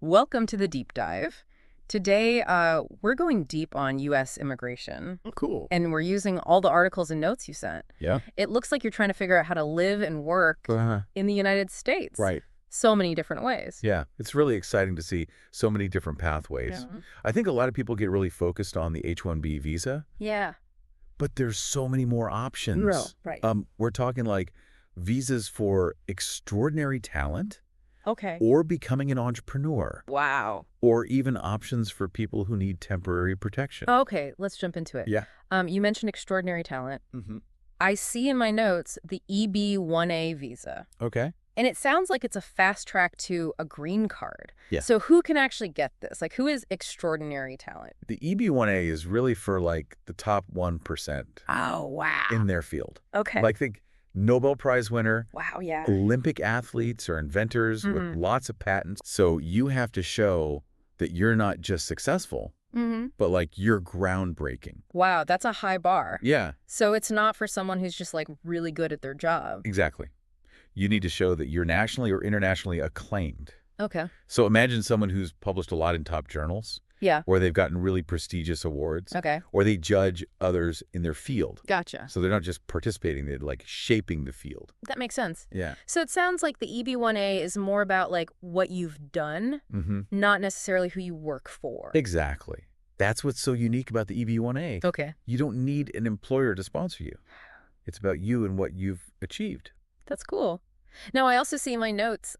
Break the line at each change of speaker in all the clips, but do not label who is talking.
Welcome to the deep dive. Today, we're going deep on U.S. immigration,
Oh, cool.
and we're using all the articles and notes you sent.
Yeah.
It looks like you're trying to figure out how to live and work in the United States.
Right.
So many different ways.
Yeah. It's really exciting to see so many different pathways.
Yeah.
I think a lot of people get really focused on the H-1B visa,
Yeah.
but there's so many more options.
No, right.
We're talking like visas for extraordinary talent
Okay.
or becoming an entrepreneur,
Wow.
or even options for people who need temporary protection.
Okay, let's jump into it.
Yeah.
You mentioned extraordinary talent.
Mm-hmm.
I see in my notes the EB-1A visa.
Okay.
And it sounds like it's a fast track to a green card.
Yeah.
So who can actually get this? Like, who is extraordinary talent?
The EB-1A is really for like the top 1%
Oh, wow.
in their field.
Okay.
Like think Nobel Prize winner,
Wow, yeah.
Olympic athletes or inventors with lots of patents. So you have to show that you're not just successful, but like you're groundbreaking.
Wow, that's a high bar.
Yeah,
So it's not for someone who's just like really good at their job.
exactly. You need to show that you're nationally or internationally acclaimed.
Okay.
So imagine someone who's published a lot in top journals,
Yeah.
or they've gotten really prestigious awards,
Okay.
or they judge others in their field.
Gotcha.
So they're not just participating, they're like shaping the field.
That makes sense.
Yeah.
So it sounds like the EB-1A is more about like what you've done, not necessarily who you work for.
Exactly. That's what's so unique about the EB-1A.
Okay.
You don't need an employer to sponsor you. It's about you and what you've achieved.
That's cool. Now, I also see in my notes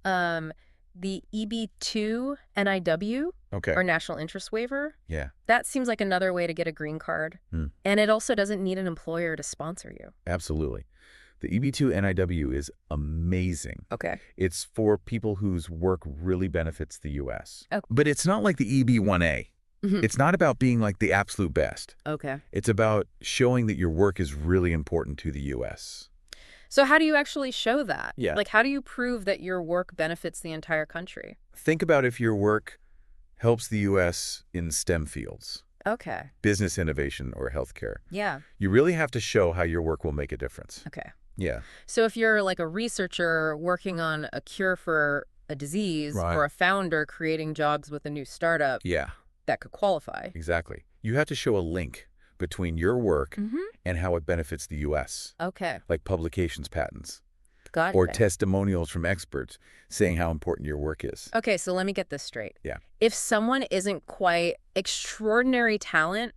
the EB-2 NIW,
Okay.
or National Interest Waiver.
Yeah,
That seems like another way to get a green card. And it also doesn't need an employer to sponsor you.
absolutely. The EB-2 NIW is amazing.
Okay.
It's for people whose work really benefits the U.S.
Okay.
But it's not like the EB-1A. It's not about being like the absolute best.
Okay.
It's about showing that your work is really important to the U.S.
So how do you actually show that?
Yeah.
Like, how do you prove that your work benefits the entire country?
Think about if your work helps the U.S. in STEM fields,
Okay.
business innovation or healthcare.
Yeah.
You really have to show how your work will make a difference.
Okay.
Yeah.
So if you're like a researcher working on a cure for a disease,
Right.
or a founder creating jobs with a new startup,
Yeah,
that could qualify.
exactly. You have to show a link between your work and how it benefits the U.S.,
Okay.
like publications patents
Got
or
it.
testimonials from experts saying how important your work is.
Okay, so let me get this straight.
Yeah.
If someone isn't quite extraordinary talent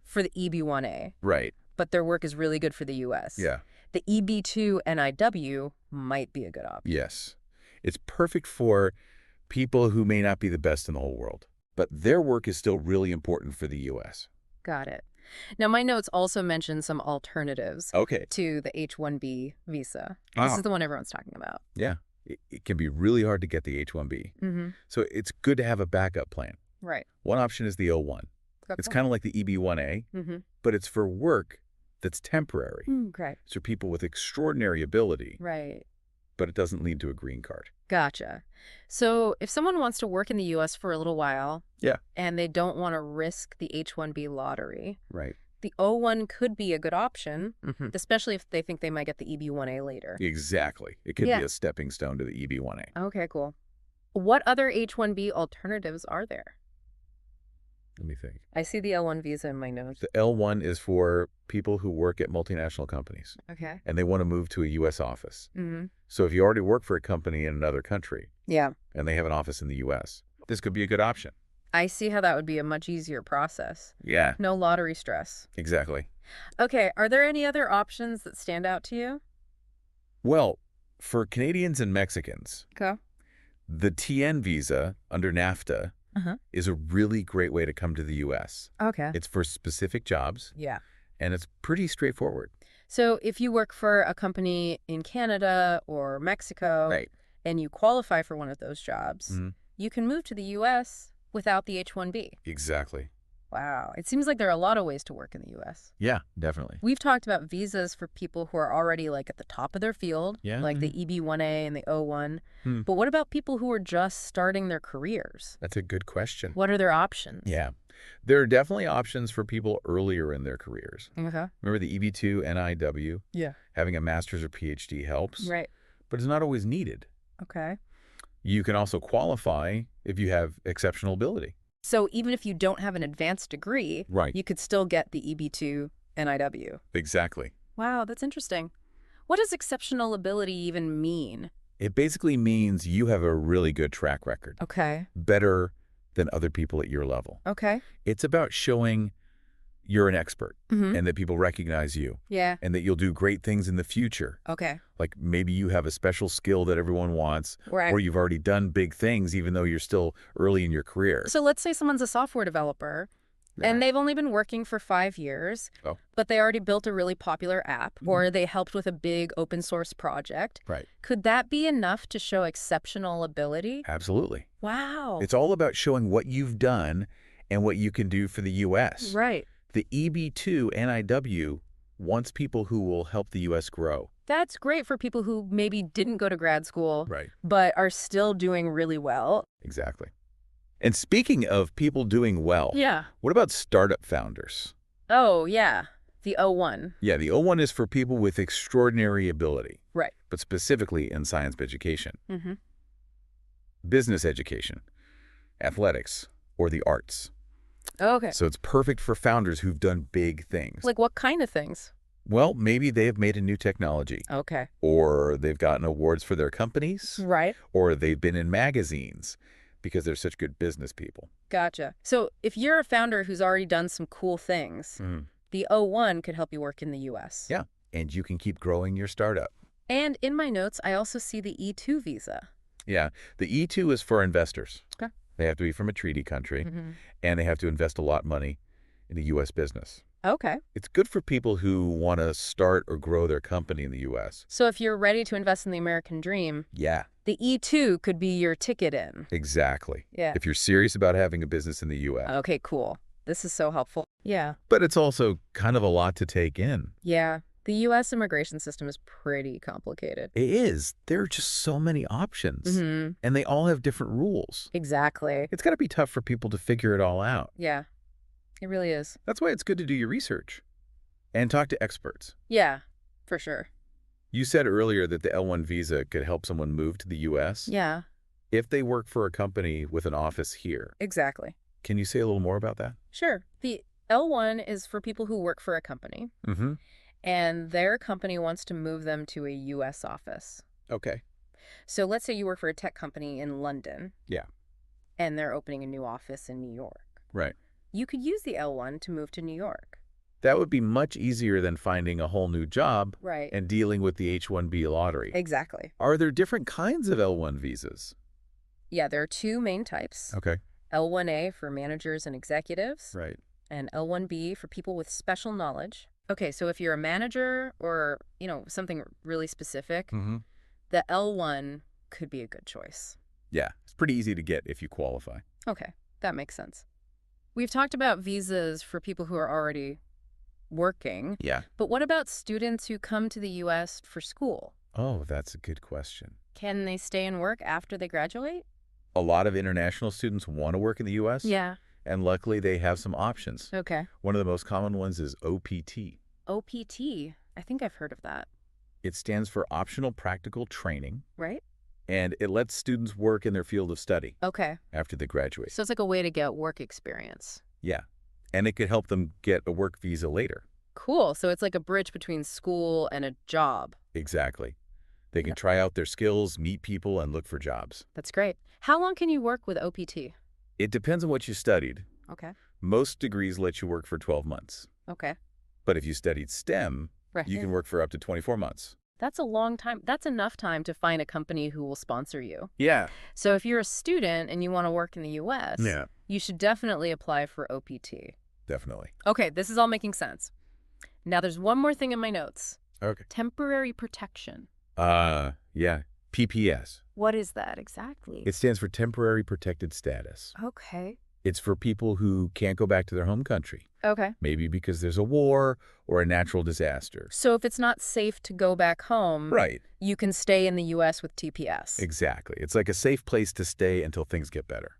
for the EB-1A,
Right.
but their work is really good for the U.S.,
Yeah.
the EB-2 NIW might be a good option.
Yes. It's perfect for people who may not be the best in the whole world, but their work is still really important for the U.S.
Got it. Now, my notes also mention some alternatives
Okay.
to the H-1B visa.
Ah.
This is the one everyone's talking about.
Yeah. It can be really hard to get the H-1B. So it's good to have a backup plan.
Right.
One option is the O-1. It's kind of like the EB-1A, but it's for work that's temporary.
Great.
It's for people with extraordinary ability,
Right.
but it doesn't lead to a green card.
Gotcha. So if someone wants to work in the U.S. for a little while,
Yeah.
and they don't want to risk the H-1B lottery,
Right.
the O-1 could be a good option, especially if they think they might get the EB-1A later.
Exactly. It could
Yeah.
be a stepping stone to the EB-1A.
Okay, cool. What other H-1B alternatives are there?
Let me think.
I see the L-1 visa in my notes.
The L-1 is for people who work at multinational companies
Okay.
and they want to move to a U.S. office. So if you already work for a company in another country
Yeah.
and they have an office in the U.S., this could be a good option.
I see how that would be a much easier process.
Yeah,
No lottery stress.
exactly.
Okay, are there any other options that stand out to you?
Well, for Canadians and Mexicans,
Okay.
the TN visa under NAFTA is a really great way to come to the U.S.
Okay.
It's for specific jobs,
Yeah.
and it's pretty straightforward.
So if you work for a company in Canada or Mexico,
Right.
and you qualify for one of those jobs, you can move to the U.S. without the H-1B.
Exactly.
Wow. It seems like there are a lot of ways to work in the U.S.
Yeah, definitely.
We've talked about visas for people who are already like at the top of their field,
Yeah.
like the EB-1A and the O-1. But what about people who are just starting their careers?
That's a good question.
What are their options?
Yeah. There are definitely options for people earlier in their careers.
Okay.
Remember the EB-2 NIW?
Yeah.
Having a master's or PhD helps,
Right.
but it's not always needed.
Okay.
You can also qualify if you have exceptional ability.
So even if you don't have an advanced degree,
Right.
you could still get the EB2 NIW.
Exactly.
Wow, that's interesting. What does exceptional ability even mean?
It basically means you have a really good track record.
Okay.
Better than other people at your level.
Okay.
It's about showing you're an expert
Mm-hmm.
and that people recognize you
Yeah.
and that you'll do great things in the future.
Okay.
Like maybe you have a special skill that everyone wants,
Right.
or you've already done big things even though you're still early in your career.
So let's say someone's a software developer and they've only been working for 5 years, but they already built a really popular app or they helped with a big open source project.
Right.
Could that be enough to show exceptional ability?
Absolutely.
Wow.
It's all about showing what you've done and what you can do for the U.S.
Right.
The EB2 NIW wants people who will help the U.S. grow.
That's great for people who maybe didn't go to grad school,
Right.
but are still doing really well.
Exactly. And speaking of people doing well,
Yeah.
what about startup founders?
Oh, yeah. The O1.
Yeah, the O1 is for people with extraordinary ability,
Right.
but specifically in science education,
Mm-hmm.
business education, athletics, or the arts.
Okay.
So it's perfect for founders who've done big things.
Like what kind of things?
Well, maybe they have made a new technology,
Okay.
or they've gotten awards for their companies,
Right.
or they've been in magazines because they're such good business people.
Gotcha. So if you're a founder who's already done some cool things, the O1 could help you work in the U.S.
Yeah, and you can keep growing your startup.
And in my notes, I also see the E2 visa.
Yeah, the E2 is for investors.
Okay.
They have to be from a treaty country,
Mm-hmm.
and they have to invest a lot of money in a U.S. business.
Okay.
It's good for people who want to start or grow their company in the U.S.
So if you're ready to invest in the American dream,
Yeah,
the E2 could be your ticket in.
exactly.
Yeah.
If you're serious about having a business in the U.S.
Okay, cool. This is so helpful. Yeah.
But it's also kind of a lot to take in.
Yeah. The U.S. immigration system is pretty complicated.
It is. There are just so many options,
Mm-hmm.
and they all have different rules.
Exactly.
It's got to be tough for people to figure it all out.
Yeah. It really is.
That's why it's good to do your research and talk to experts.
Yeah, for sure.
You said earlier that the L1 visa could help someone move to the U.S.
Yeah,
if they work for a company with an office here.
exactly.
Can you say a little more about that?
Sure. The L1 is for people who work for a company,
Mm-hmm.
and their company wants to move them to a U.S. office.
Okay.
So let's say you work for a tech company in London.
Yeah.
And they're opening a new office in New York.
Right.
You could use the L1 to move to New York.
That would be much easier than finding a whole new job
Right.
and dealing with the H-1B lottery.
Exactly.
Are there different kinds of L1 visas?
Yeah, there are two main types.
Okay.
L1A for managers and executives,
Right.
and L1B for people with special knowledge. Okay, so if you're a manager or, something really specific,
Mm-hmm.
the L1 could be a good choice.
Yeah. It's pretty easy to get if you qualify.
Okay, that makes sense. We've talked about visas for people who are already working,
Yeah.
but what about students who come to the U.S. for school?
Oh, that's a good question.
Can they stay and work after they graduate?
A lot of international students want to work in the U.S.
Yeah.
And luckily they have some options.
Okay.
One of the most common ones is OPT.
OPT. I think I've heard of that.
It stands for Optional Practical Training,
Right?
and it lets students work in their field of study
Okay.
after they graduate.
So it's like a way to get work experience.
Yeah. And it could help them get a work visa later.
Cool. So it's like a bridge between school and a job.
Exactly. They can try out their skills, meet people, and look for jobs.
That's great. How long can you work with OPT?
It depends on what you studied.
Okay.
Most degrees let you work for 12 months.
Okay.
But if you studied STEM,
Right.
you can work for up to 24 months.
That's a long time. That's enough time to find a company who will sponsor you.
Yeah.
So if you're a student and you want to work in the U.S., you should definitely apply for OPT.
Definitely.
Okay, this is all making sense. Now there's one more thing in my notes.
Okay.
Temporary protection.
Yeah. PPS.
What is that exactly?
It stands for Temporary Protected Status.
Okay.
It's for people who can't go back to their home country,
Okay.
maybe because there's a war or a natural disaster.
So if it's not safe to go back home,
Right.
you can stay in the U.S. with TPS.
Exactly. It's like a safe place to stay until things get better.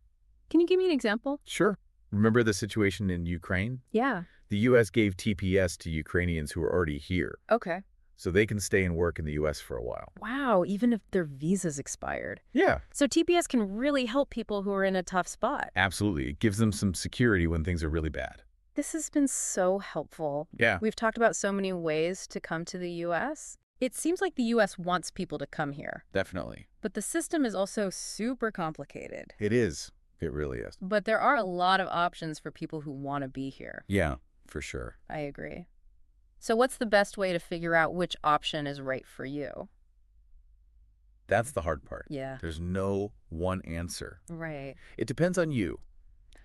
Can you give me an example?
Sure. Remember the situation in Ukraine?
Yeah.
The U.S. gave TPS to Ukrainians who were already here.
Okay.
so they can stay and work in the U.S. for a while.
Wow, even if their visa's expired.
Yeah.
So TPS can really help people who are in a tough spot.
Absolutely. It gives them some security when things are really bad.
This has been so helpful.
Yeah.
We've talked about so many ways to come to the U.S. It seems like the U.S. wants people to come here.
Definitely.
But the system is also super complicated.
It is. It really is.
But there are a lot of options for people who want to be here.
Yeah, for sure.
I agree. So what's the best way to figure out which option is right for you?
That's the hard part.
Yeah.
There's no one answer.
Right.
It depends on you.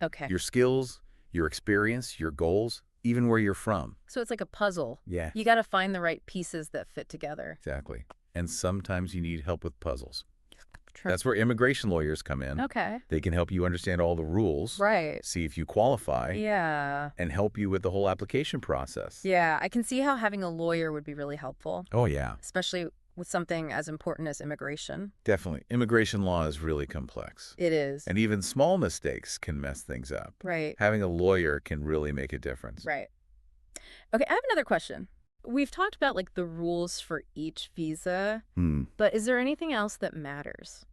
Okay.
Your skills, your experience, your goals, even where you're from.
So it's like a puzzle.
Yeah.
You got to find the right pieces that fit together.
Exactly. And sometimes you need help with puzzles.
True.
That's where immigration lawyers come in.
Okay.
They can help you understand all the rules.
Right.
See if you qualify.
Yeah.
And help you with the whole application process.
Yeah, I can see how having a lawyer would be really helpful.
Oh, yeah.
Especially with something as important as immigration.
Definitely. Immigration law is really complex.
It is.
And even small mistakes can mess things up.
Right.
Having a lawyer can really make a difference.
Right. Okay, I have another question. We've talked about like the rules for each visa, but is there anything else that matters?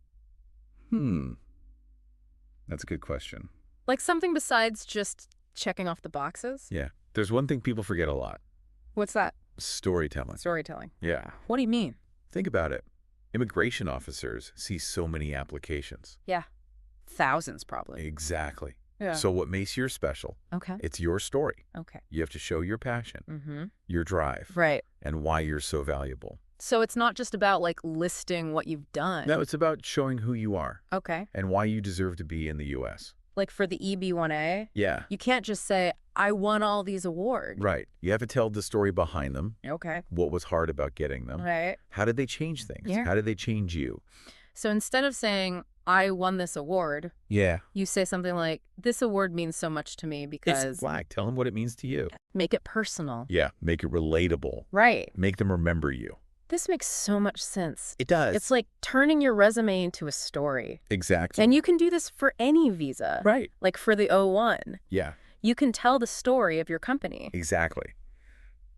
That's a good question.
Like something besides just checking off the boxes?
Yeah. There's one thing people forget a lot.
What's that?
Storytelling.
Storytelling.
Yeah.
What do you mean?
Think about it. Immigration officers see so many applications.
Yeah. Thousands, probably.
Exactly.
Yeah.
So what makes yours special?
Okay.
It's your story.
Okay.
You have to show your passion, your drive,
Right.
and why you're so valuable.
So it's not just about like listing what you've done.
No, it's about showing who you are.
Okay.
And why you deserve to be in the U.S.
Like for the EB-1A,
Yeah.
you can't just say, I won all these awards.
Right. You have to tell the story behind them.
Okay.
What was hard about getting them?
Right.
How did they change things?
Yeah.
How did they change you?
So instead of saying, I won this award,
Yeah.
you say something like, this award means so much to me because...
It's black. Tell them what it means to you.
Make it personal.
Yeah. Make it relatable.
Right.
Make them remember you.
This makes so much sense.
It does.
It's like turning your resume into a story.
Exactly.
And you can do this for any visa.
Right.
Like for the O1.
Yeah.
You can tell the story of your company.
Exactly.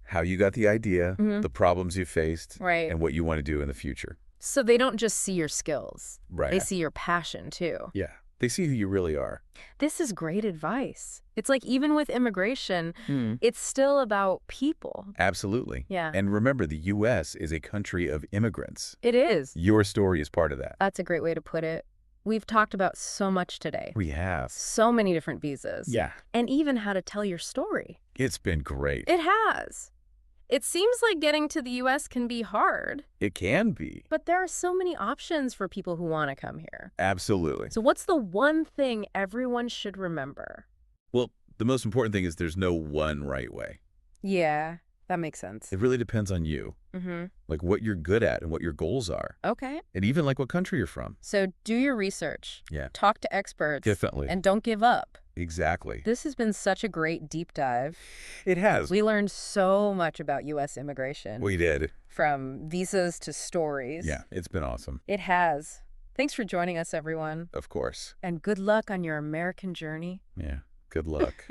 How you got the idea, the problems you faced,
Right.
and what you want to do in the future.
So they don't just see your skills.
Right.
They see your passion, too.
Yeah. They see who you really are.
This is great advice. It's like even with immigration, it's still about people.
Absolutely.
Yeah.
And remember, the U.S. is a country of immigrants.
It is.
Your story is part of that.
That's a great way to put it. We've talked about so much today.
We have.
So many different visas.
Yeah.
And even how to tell your story.
It's been great.
It has. It seems like getting to the U.S. can be hard.
It can be.
But there are so many options for people who want to come here.
Absolutely.
So what's the one thing everyone should remember?
Well, the most important thing is there's no one right way.
Yeah, that makes sense.
It really depends on you. Like what you're good at and what your goals are.
Okay.
And even like what country you're from.
So do your research.
Yeah.
Talk to experts.
Definitely.
And don't give up.
Exactly.
This has been such a great deep dive.
It has.
We learned so much about U.S. immigration.
We did.
From visas to stories.
Yeah, it's been awesome.
It has. Thanks for joining us, everyone.
Of course.
And good luck on your American journey.
Yeah, good luck.